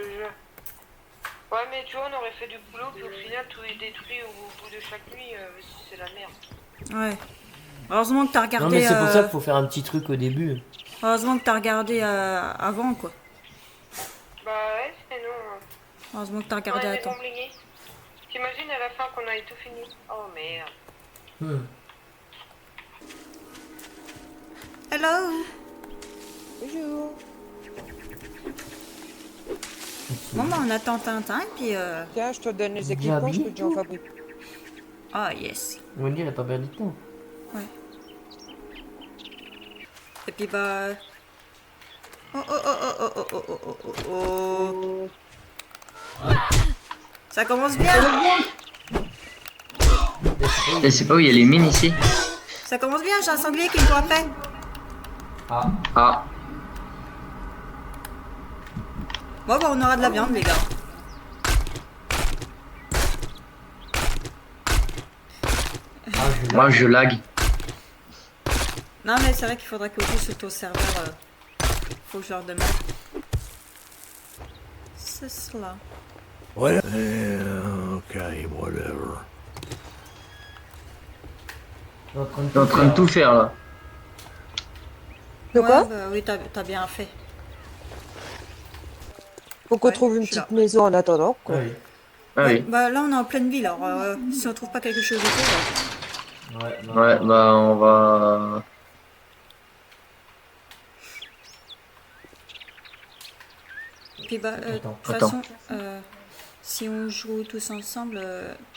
te jure. Ouais, mais tu vois, on aurait fait du boulot, puis au final, tout est détruit au bout de chaque nuit, c'est la merde. Ouais. Heureusement que t'as regardé. Non, mais c'est pour ça qu'il faut faire un petit truc au début. Heureusement que t'as regardé avant, quoi. Bah ouais, c'est nous. Heureusement que t'as On regardé a à des temps. bons blignés. T'imagines à la fin qu'on ait tout fini? Oh merde. Hmm. Hello. Bonjour. Bon, bah, on attend Tintin, puis Tiens, je te donne les Déjà équipements, je habillé peux déjà en fabriquer. Ah, yes. Wendy, elle a pas perdu de temps. Ouais. Et puis, bah... Oh, oh, oh, oh, oh, oh, oh, oh, oh, oh. Ça commence bien. Je sais pas où il y a les mines ici. Ça commence bien, j'ai un sanglier qui me court après. Ah, Ah, Bon, bah, on aura de la viande, les gars. moi je lag. Non, mais c'est vrai qu'il faudrait que vous sur ton serveur. Faut que je leur demande. C'est cela. What? Okay, whatever. t'es en train de T'es en train de tout faire là. De quoi? Ouais, bah, oui, t'as bien fait. Faut qu'on Ouais, trouve une je suis là. petite maison en attendant, Ah quoi. oui. Ah Ouais, oui. bah, là, on est en pleine ville, alors si on trouve pas quelque chose autour... Ouais, Ouais, bah on va. Puis bah, de Attends. toute Attends. façon, si on joue tous ensemble,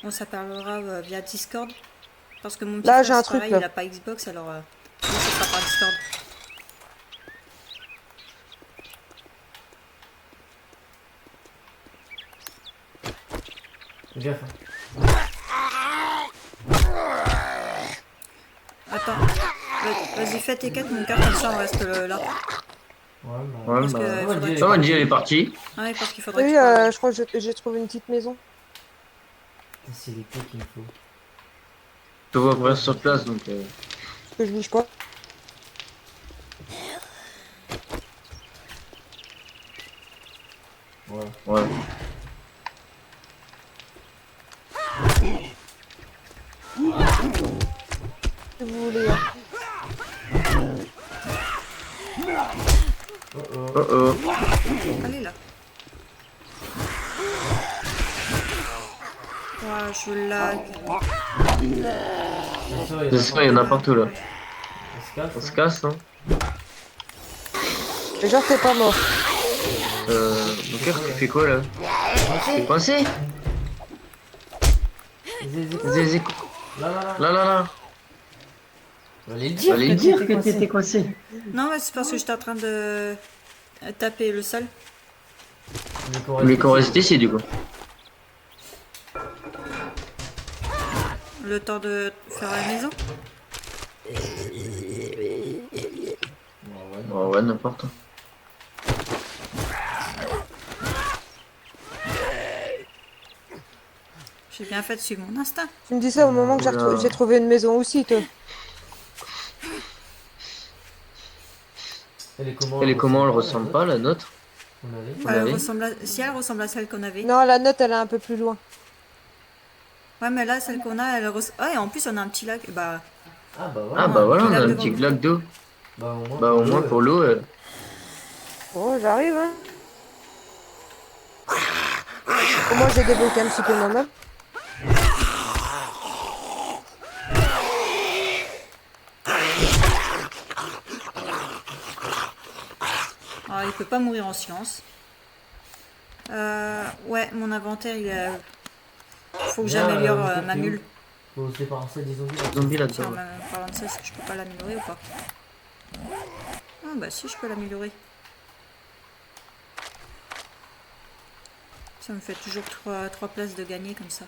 on s'appellera via Discord. Parce que mon petit Là, frère, j'ai un c'est truc, pareil, là. il a pas Xbox, alors lui, ce sera par Discord. Gaffe. Attends, vas-y, fais tes quêtes, mon cœur, comme ça on reste là. Ouais, Ouais, Parce bah. que Ouais, faudrait dis- que... Wendy elle est partie. Ah oui, parce qu'il faudrait Oui, que tu je crois que j'ai trouvé une petite maison. C'est les clés qu'il me faut. Je te vois courir sur place donc. Parce que je bouge pas. Ouais. Ouais. Si vous voulez. Hein. Oh oh. Oh oh. Allez là. Ouais, je lag. C'est ça, il y en a partout là. On se casse. On se casse, non? Mais genre, t'es pas mort. Mon cœur, tu fais quoi là? T'es coincé? Vas-y. Vas-y, Là, là, là. là là là. Fallait le dire. Fallait dire que t'étais coincé. Non, mais c'est parce que j'étais en train de taper le sol. Mais qu'on reste ici du coup. Le temps de faire la maison. Oh ouais, n'importe. J'ai bien fait de suivre mon instinct. Tu me dis ça au moment que Oula. j'ai trouvé une maison aussi, toi. Elle est comment? Elle est comment? Elle ressemble pas à la nôtre? On avait. On avait. Si elle ressemble à celle qu'on avait. Non, la note, elle est un peu plus loin. Ouais, mais là, celle qu'on a, elle ressemble. Ah, et en plus, on a un petit lac. Bah, Ah bah voilà. Ah bah voilà, on a un devant petit nous. lac d'eau. Bah au moins. Bah au moins pour l'eau. Bon, j'arrive, hein. Au moins, j'ai débloqué un petit peu mon meuble. ah, il peut pas mourir en silence. Ouais, mon inventaire, il est. Faut que Bien, j'améliore Nico, ma t'es où? mule. Faut se débarrasser des zombies. Zombie Tiens, là-dedans. en parlant de ça, est-ce que je peux pas l'améliorer ou pas? Ah, bah si, je peux l'améliorer. Ça me fait toujours 3 places de gagner comme ça.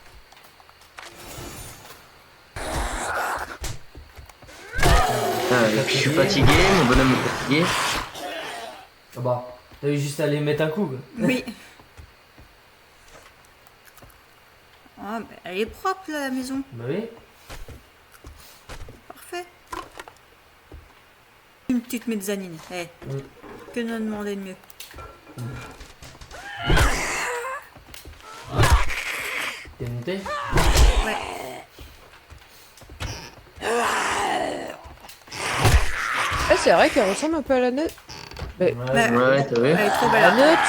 Je suis fatigué, mon bonhomme est fatigué. Ah bah, t'as eu juste à aller mettre un coup. Quoi. Oui. Ah, bah, elle est propre là, la maison. Bah oui. Parfait. Une petite mezzanine. Eh, que nous demander de mieux? T'es monté? Ouais. Ah, c'est vrai qu'elle ressemble un peu à la neutre. Ouais. Ouais, t'as vu? Elle est trop La belle. neutre.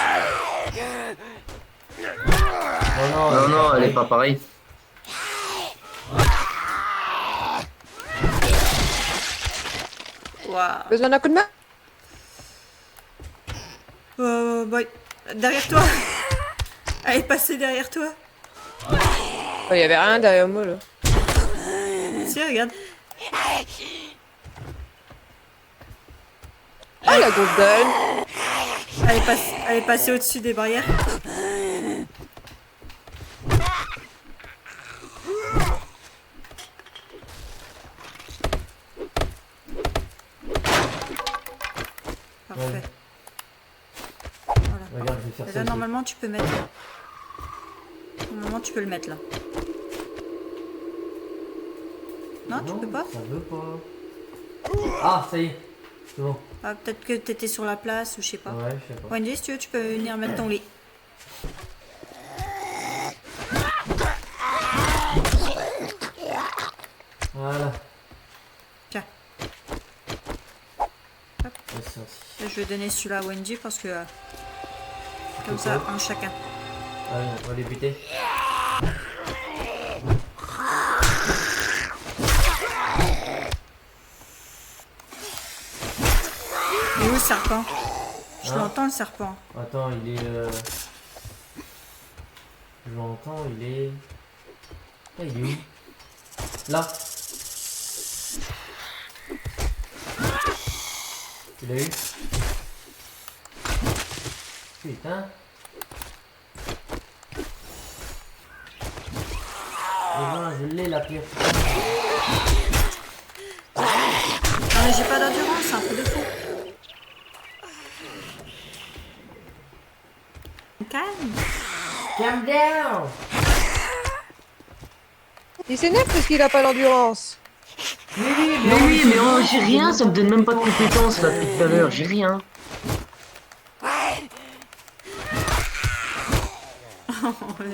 Non, non, elle est pas pareille. Waouh. Besoin d'un coup de main? Boy. Derrière toi. Elle est passée derrière toi. Il y avait rien derrière moi là. Si, regarde. Ah, la grosse dalle. Elle est passée au-dessus des barrières. Parfait. Voilà. Regarde, je vais faire Et ça. là, aussi. normalement, tu peux mettre. Normalement, tu peux le mettre là. Non, tu peux pas? Ça veut pas. Ah, ça y est. C'est bon. Ah, peut-être que t'étais sur la place ou je sais pas. Ouais, je sais pas. Wendy, si tu veux, tu peux venir mettre ton lit. Voilà. Tiens. Ouais, ça aussi. Là, je vais donner celui-là à Wendy parce que. Comme Pourquoi ça, un chacun. Allez, on va les buter. Et où le serpent? Je Hein? l'entends le serpent. Attends, il est. Je l'entends, il est. Ah, il est où? Là. Tu l'as eu? Putain. Et ben, je l'ai la pierre. Non, mais j'ai pas d'endurance, c'est un peu de fou. Calme. Calm down! Il s'énerve parce qu'il a pas l'endurance. Mais oui, mais oh, j'ai rien, ça me donne même pas de compétences là depuis tout à l'heure, j'ai rien.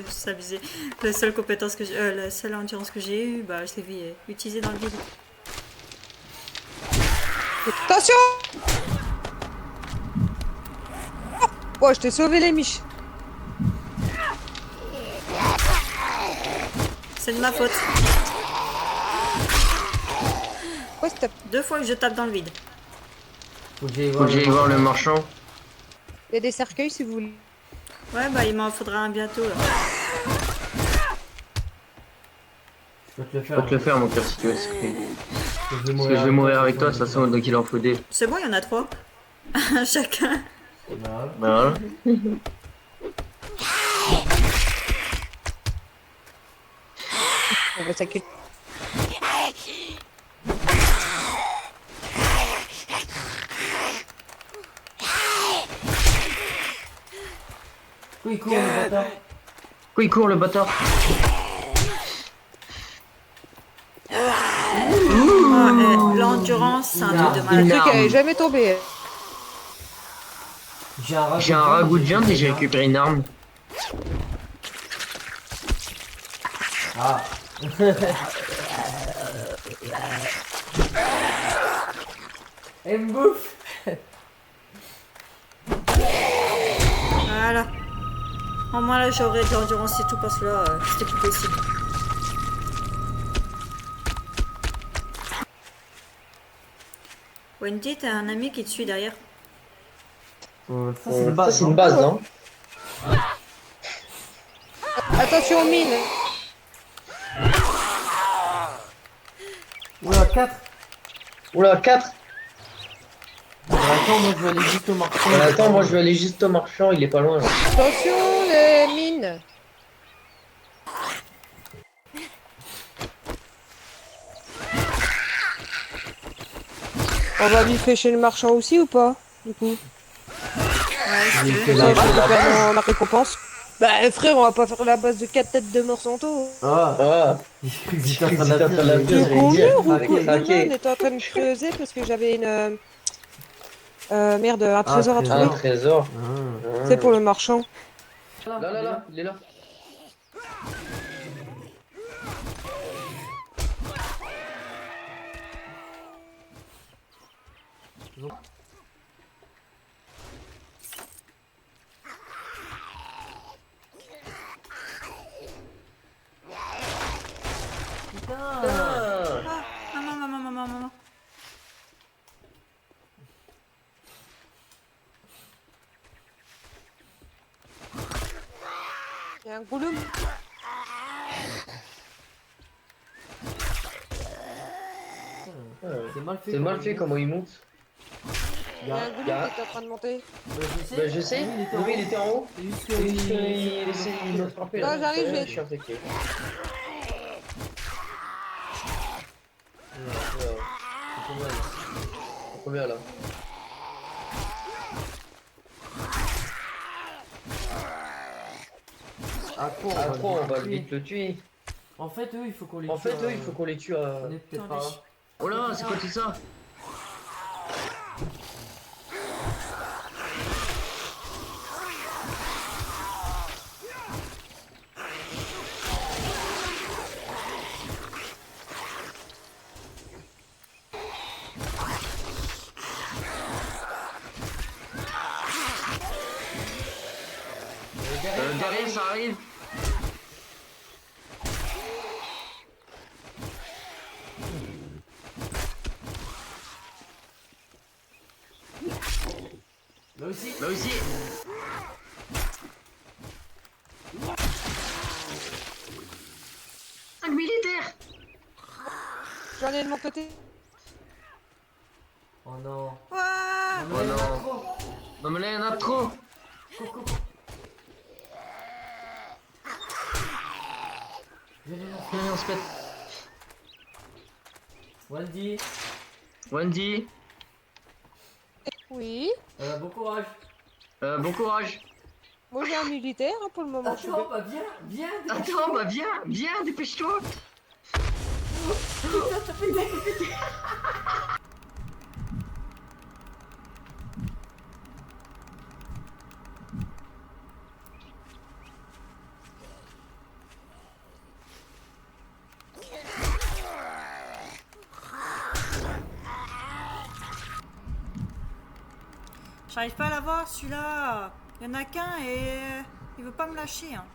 C'est abusé. La seule compétence que j'ai, la seule endurance que j'ai eue, bah, je l'ai vu utiliser dans le vide. Attention! Oh, je t'ai sauvé les miches. C'est de ma faute. Ouais, c'est top. 2 fois que je tape dans le vide. Faut que j'aille Faut que j'aille voir le marchand. Il y a des cercueils si vous voulez. Ouais, bah, il m'en faudra un bientôt, là. Je peux te le Faut faire. te le faire mon cœur si tu veux. Parce que Parce que je vais mourir avec toi, de toute façon, donc il en faut des. C'est bon, il y en a 3. Chacun. Voilà. Voilà. On va s'accueillir. Oui, il court le bâtard. Quoi, il court le bâtard? L'endurance, c'est un truc de Le malade. truc, elle est jamais tombée. J'ai un ragoût de viande et j'ai récupéré une arme. Ah. Elle me bouffe. Voilà. Au moins, là, j'aurai de l'endurance et tout, parce que là, c'était plus possible. Wendy, t'as un ami qui te suit derrière. Ça, c'est une base. C'est une base, non? Attention, mine. Oula, 4. Oula, 4. Attends, moi je vais aller juste au marché. Attends, moi je vais aller juste au marchand, il est pas loin là. Attention, les mines. On va biffer chez le marchand aussi ou pas? Du coup, Ouais, si tu veux. ça, je vais faire ma récompense. Bah frère, on va pas faire la base de 4 têtes de Morsanto. Ah, Ah, j'étais en train de j'étais en train de la la faire. Du coup, dire, ou quoi? craquer, craquer. On était en train de creuser parce que j'avais une... merde, un trésor à trésor. Un trouver. trésor. Ah. C'est pour le marchand. Là, là, là, il est là. Donc- Putain. Ah, maman, maman, maman, maman. Il y a un goulum. C'est mal fait comment il monte. Il y a un goulum qui est en train de monter. Bah, je sais, lui il était en haut. C'est juste C'est que juste qu'il essaie de me frapper. Non, là. j'arrive, je vais- Je suis attaqué. C'est pas mal. Combien là? À quoi À 3, on va le tuer vite le tuer. En fait, eux, il faut qu'on les En tue. fait, eux, il faut qu'on les tue à. On est peut-être pas là. Oh là, c'est quoi tout ça? Derrière, ça arrive. Là aussi. Là aussi. Un militaire. J'en ai de mon côté. Oh non. Ouah. Non, Oh mais il y en a non. trop. Non mais là, il y en a trop. Viens, viens, viens. Viens, on se pète. Wendy, Wendy, Oui. bon courage. bon courage. Moi j'ai un militaire hein, pour le moment. Je suis Attends, bien. bah viens, viens. Attends, bah viens, dépêche-toi. J'arrive pas à l'avoir celui-là. Il y en a qu'un et il veut pas me lâcher. Hein.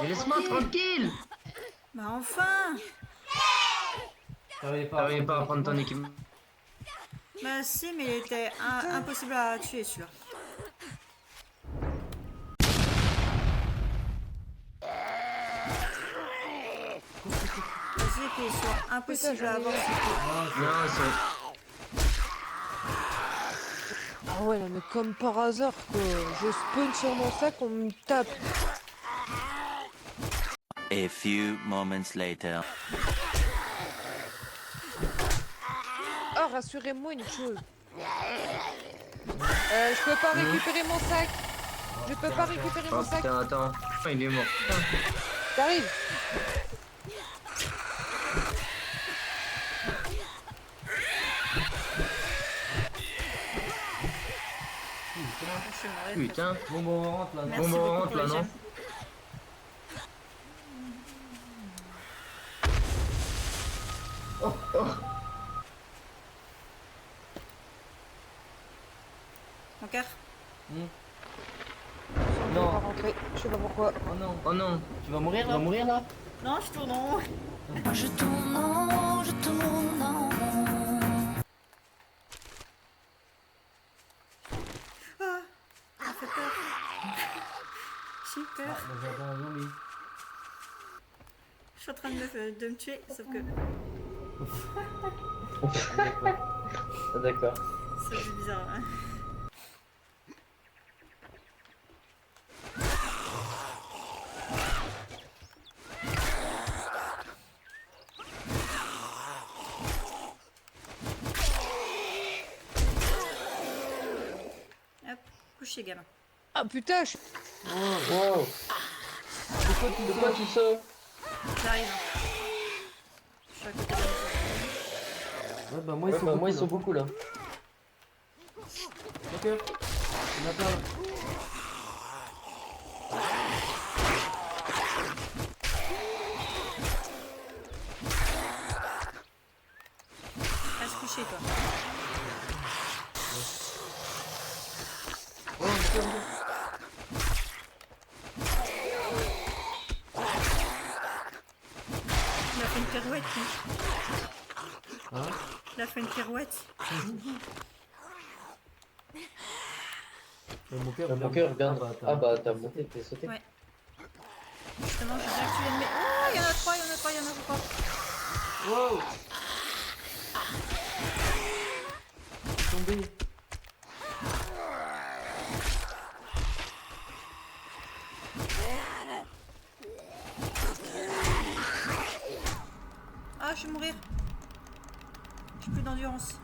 Mais laisse-moi tranquille. Bah enfin. T'arrives pas à prendre ton équipement. Bah si, mais il était impossible à tuer celui-là. Vas-y, puis ils sont impossibles à avoir. Non, c'est... Ah ouais, là, mais comme par hasard, quoi. Je spawn sur mon sac, on me tape. A few moments later. Oh, rassurez-moi une chose. Je peux pas récupérer mon sac. Je peux pas récupérer Oh mon sac. putain, attends. Oh, il est mort. T'arrives. Putain. Bon, bon, on rentre là. Merci Bon, bah, on beaucoup rentre pour là, les non? gemmes. Mon cœur. On Non. va rentrer. Je sais pas pourquoi. Oh non. Oh non. Tu vas mourir là? Tu vas mourir là? Non, je tourne en haut. Je tourne en rond, je tourne en rond. Ah, ça fait peur. J'ai peur. Moi j'attends un zombie. Je suis en train de me tuer, sauf que D'accord. c'est bizarre. Hein. Hop, couché gamin. Ah putain, je... Wow. De quoi tu sors? J'arrive. Je suis à côté de la maison. Ouais, bah moi ils Ouais, sont bah, beaucoup, moi ils là. sont beaucoup là. Ok. Il y en a plein là. tricher, toi. Oh, mon Dieu. Il a fait une pirouette, lui. Hein? Il a fait une pirouette. Mon cœur Mon cœur regarde. Ah bah t'as monté. monté, t'es sauté. Ouais. Justement, j'ai bien que tu viennes, mais... Oh, il y en a trois, il y en a trois, il y en a trois. Wow! Tombé. Ah, je vais mourir. J'ai plus d'endurance.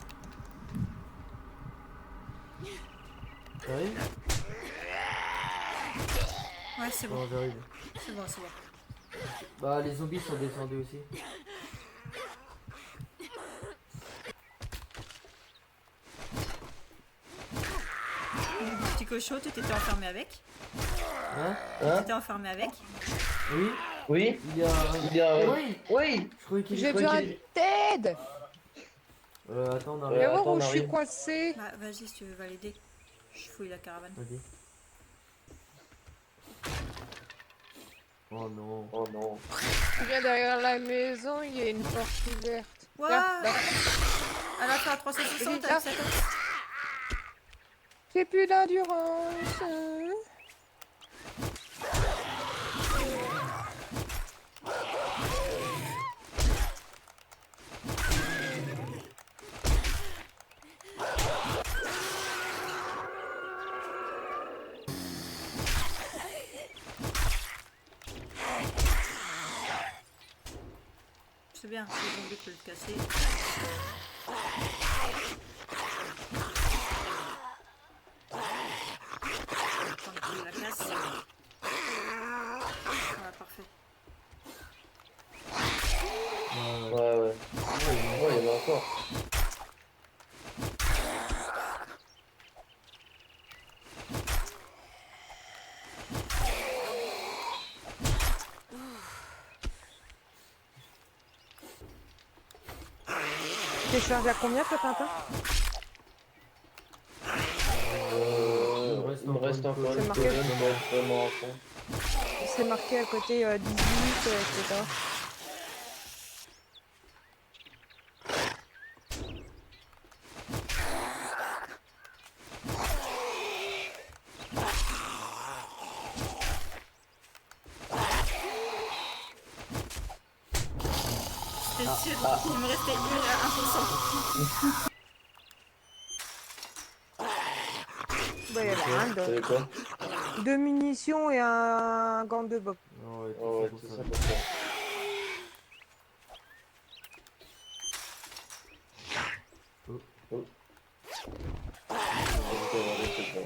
T'arrives? Ouais, c'est bon. Bon, j'arrive. C'est bon, c'est bon. Bah, les zombies sont descendus aussi. Petit cochon, tu t'étais enfermé avec? Hein? Tu t'étais enfermé avec? Oui? Oui. Il y a... Oui! Oui. Je croyais qu'il J'ai croyais besoin qu'il- d'aide. Attends, on Viens arrive. voir attends, où on je suis arrive. coincée. Bah, vas-y si tu veux valider. Je fouille la caravane. Vas-y. Oh non. Oh non. Je viens derrière la maison, il y a une porte ouverte. Ouah, Là, là. elle a fait un 360 Là. avec sa tête. J'ai plus d'endurance. C'est bien, les zombies peuvent le casser. Attends qu'il la casse. Voilà, parfait. Ouais, ouais. Ouais, il y en a encore. T'es chargé à combien, toi, Tintin? Il me reste encore C'est une marqué. colonne, on va être vraiment à fond. C'est marqué à côté 18, etc. C'était sûr, il me restait 1%. Bah, il y avait rien T'as de... vu quoi? 2 munitions et un gant de boxe. Oh, ouais, Oh ouais, tout tout ça ça pour pour ça. Oh. Oh. On va avoir des trucs, là.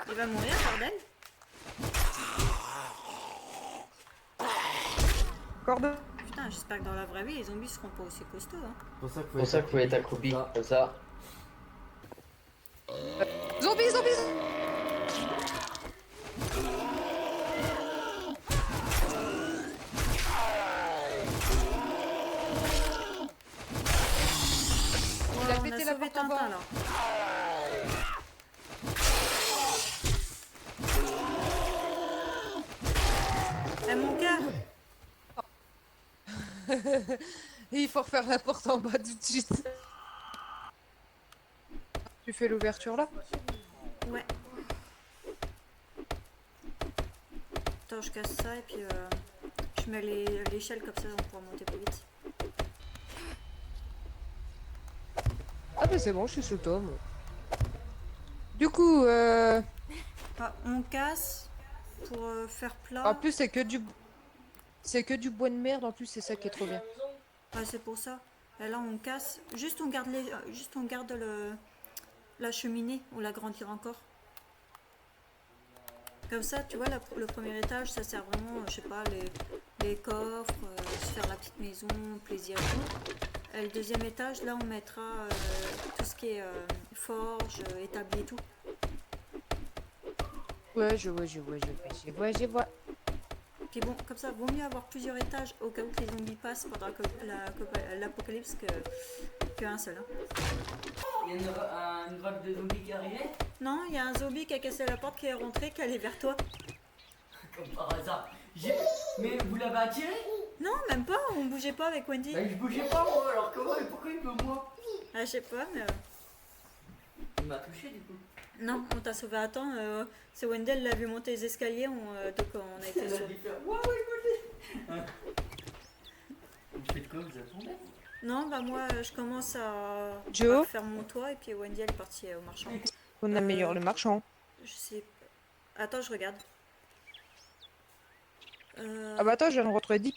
Il va mourir, bordel. Corde. Putain, j'espère que dans la vraie vie, les zombies seront pas aussi costauds. Hein. C'est C'est pour ça qu'il faut être accroupi, comme ça. Zombies, zombies. Il a On pété a la sauvé porte en Tintin, bas. là. Eh, mon cœur. Il faut refaire la porte en bas tout de suite. Tu fais l'ouverture là? Ouais. Attends, je casse ça et puis je mets l'échelle comme ça, on pourra monter plus vite. Ah bah c'est bon, je suis sous toi. Moi. Du coup, Ah, on casse pour faire plat. en plus c'est que du bois de merde. En plus c'est ça qui est trop bien. Ouais, c'est pour ça. Et là, on casse. Juste, on garde la cheminée. On l'agrandira encore. Comme ça, tu vois, le premier étage, ça sert vraiment, je sais pas, les coffres, se faire la petite maison, plaisir et tout. Et le deuxième étage, là, on mettra tout ce qui est forge, établi et tout. Ouais, je vois. Puis bon, comme ça, vaut mieux avoir plusieurs étages au cas où que les zombies passent pendant l'apocalypse qu'un seul. Hein. Il y a une vague de zombies qui arrivait. Non, il y a un zombie qui a cassé la porte, qui est rentré, qui allait vers toi. Comme par hasard. Mais vous l'avez attiré? Non, même pas, on bougeait pas avec Wendy. Bah, je bougeais pas moi, alors comment et pourquoi il veut moi? Ah, je sais pas, mais... Il m'a touché du coup. Non, on t'a sauvé à temps. C'est Wendell l'a vu monter les escaliers, donc on a été Il a sur... dû faire waouh, il m'a touché. Vous faites quoi? Vous attendez? Non, bah moi, je commence à Joe, faire mon toit, et puis Wendy, elle est partie au marchand. on améliore le marchand. Je sais... Attends, je regarde. Ah bah attends, je viens de retrouver 10.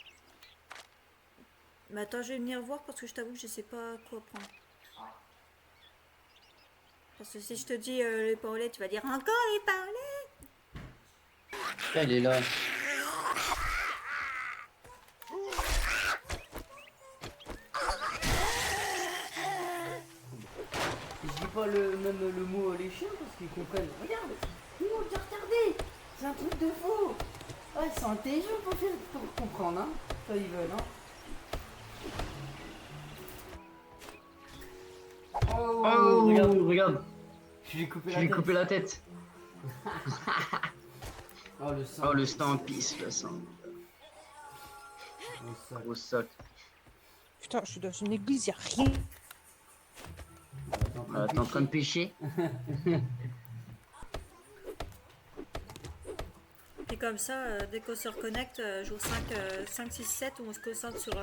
Mais attends, je vais venir voir parce que je t'avoue que je sais pas quoi prendre. Parce que si je te dis les paolets, tu vas dire encore les paolets. Elle est là. Je dis pas même le mot les chiens parce qu'ils comprennent. Regarde, ils m'ont déjà regardé. C'est un truc de faux. Ah, ils sont intelligents pour comprendre, hein. Ça, ils veulent, hein. Oh, regarde, Je lui ai coupé je lui ai coupé la tête. Oh, le sang. Oh, le sang en pisse, le sang. Au sac. Putain, je suis dans une église, y'a rien. T'es en train de pêcher? Et comme ça, dès qu'on se reconnecte, jour 5, 6, 7, on se concentre sur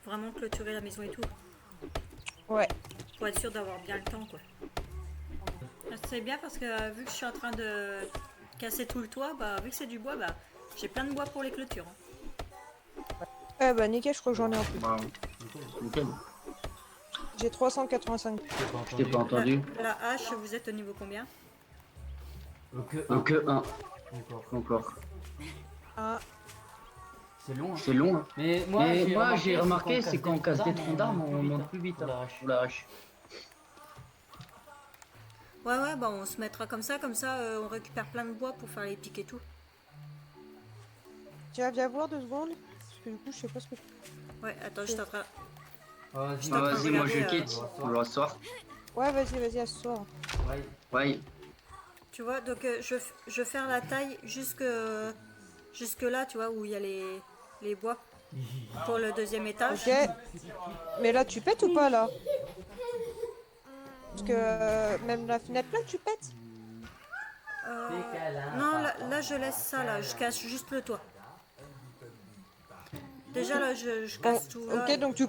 vraiment clôturer la maison et tout. Ouais. Pour être sûr d'avoir bien le temps, quoi. C'est bien parce que vu que je suis en train de casser tout le toit, bah vu que c'est du bois, bah j'ai plein de bois pour les clôtures. Eh bah nickel, je crois que j'en ai un peu. Bravo. Nickel. J'ai 385. Je t'ai pas entendu. La hache, vous êtes au niveau combien? Donc 1. Encore. Encore. Ah, C'est long, hein. C'est long. Hein. Mais Mais moi j'ai c'est remarqué, c'est quand on casse des troncs d'arbres, on monte plus vite. On Hein. l'arrache. On l'arrache. Ouais, bah on se mettra comme ça, on récupère plein de bois pour faire les pics et tout. tu vas viens voir 2 secondes. Parce que du coup, je sais pas ce que. Ouais, attends, je t'attrape. Vas-y, t'en train de Vas-y, moi je regarder, quitte. On va soir. Ouais, vas-y, à ce soir. Ouais. Ouais. Tu vois, donc je vais faire la taille jusque là, tu vois, où il y a les bois pour le deuxième étage. Ok. Mais là, tu pètes ou pas là? Parce que même la fenêtre là, tu pètes. Non, là, je laisse ça, là, je casse juste le toit. Déjà là, je casse tout. Là. Ok, donc tu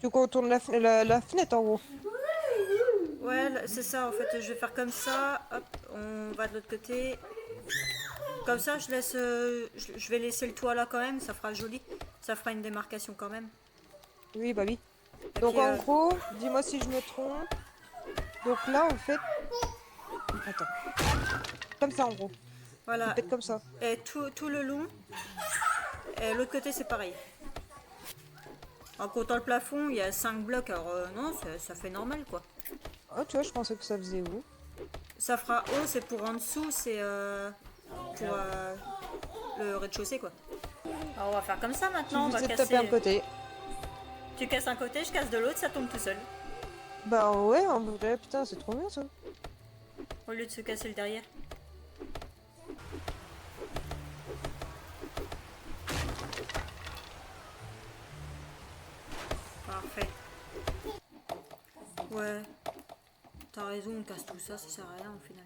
contournes la fenêtre en gros. Ouais, c'est ça en fait. Je vais faire comme ça. Hop, on va de l'autre côté. Comme ça, je laisse. Je vais laisser le toit là quand même. Ça fera joli. Ça fera une démarcation quand même. Oui, bah oui. Et Donc puis, en gros, dis-moi si je me trompe. Donc là, en fait. Attends. Comme ça en gros. voilà. Tu pètes comme ça. Et tout le long. Et l'autre côté, c'est pareil. En comptant le plafond, il y a 5 blocs. Alors non, ça fait normal quoi. Oh, tu vois, je pensais que ça faisait où? Ça fera haut, c'est pour en dessous, c'est pour le rez-de-chaussée quoi. Alors, on va faire comme ça maintenant. On va Je vais casser. taper un côté. Tu casses un côté, je casse de l'autre, ça tombe tout seul. Bah ouais, en vrai, putain, c'est trop bien ça. Au lieu de se casser le derrière. Parfait. Ouais. T'as raison, on casse tout ça, ça sert à rien au final.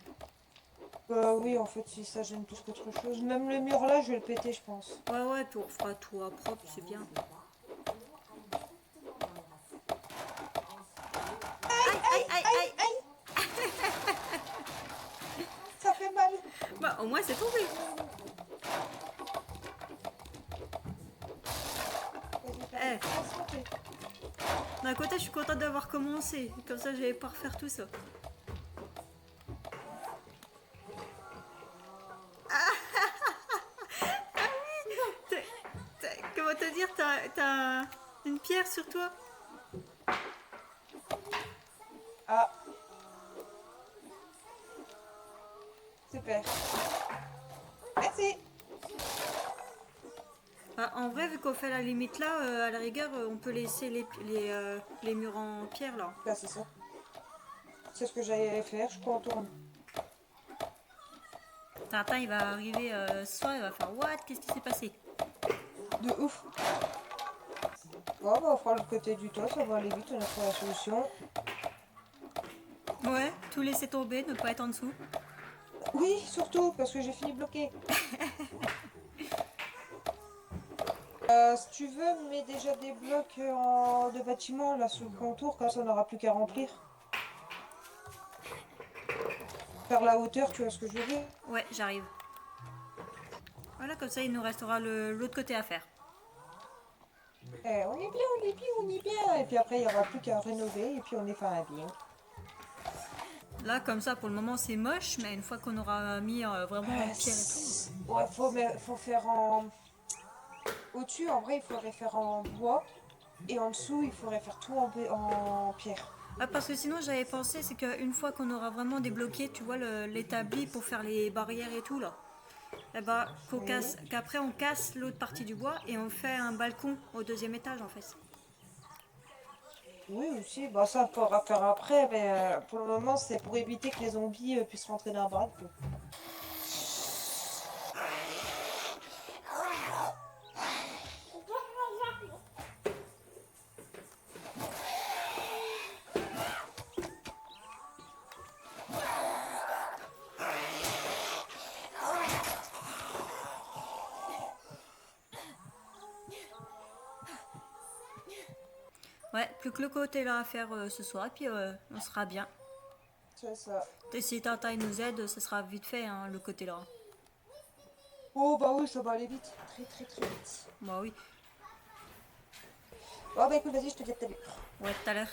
Bah oui, en fait, si ça gêne plus qu'autre chose. Même le mur là, je vais le péter, je pense. Ouais, puis on refera tout à propre, c'est bien. Aïe. Ça fait mal. Bah, au moins, c'est tombé. Eh. D'un côté, je suis contente d'avoir commencé. Comme ça, j'allais pas refaire tout ça. Comment te dire, t'as une pierre sur toi? Ah. Super. Merci. Bah, en vrai, vu qu'on fait la limite là, à la rigueur, on peut laisser les murs en pierre là. Là, c'est ça. C'est ce que j'allais faire, je contourne. Tintin, il va arriver ce soir, il va faire what? Qu'est-ce qui s'est passé? De ouf. Bon, bah, on fera le côté du toit, ça va aller vite, on a trouvé la solution. Ouais, tout laisser tomber, ne pas être en dessous. Oui, surtout, parce que j'ai fini bloqué. Si tu veux, mets déjà des blocs de bâtiment là sur le contour, comme ça on n'aura plus qu'à remplir. Faire la hauteur, tu vois ce que je veux dire? Ouais, j'arrive. Voilà, comme ça, il nous restera l'autre côté à faire. Eh, on est bien, on est bien, on est bien. Et puis après, il n'y aura plus qu'à rénover et puis on est fin bien. Là, comme ça, pour le moment, c'est moche, mais une fois qu'on aura mis vraiment en pierre et tout. Ouais, faut faire en... Au-dessus, en vrai, il faudrait faire en bois. Et en dessous, il faudrait faire tout en pierre. Ah, parce que sinon, j'avais pensé, c'est qu'une fois qu'on aura vraiment débloqué, tu vois, l'établi pour faire les barrières et tout, là. Eh ben, qu'après, on casse l'autre partie du bois et on fait un balcon au deuxième étage, en fait. Oui, aussi. Bah, ça, on pourra faire après. Mais pour le moment, c'est pour éviter que les zombies puissent rentrer dans la baraque. Ouais, plus que le côté là à faire ce soir, et puis on sera bien. C'est ça. Et si Tintin il nous aide, ce sera vite fait, hein, le côté là. Oh, bah oui, ça va aller vite. Très, très, très vite. Bah oui. Bon, bah écoute, vas-y, je te dis à tout à l'heure. Ouais, tout à l'heure.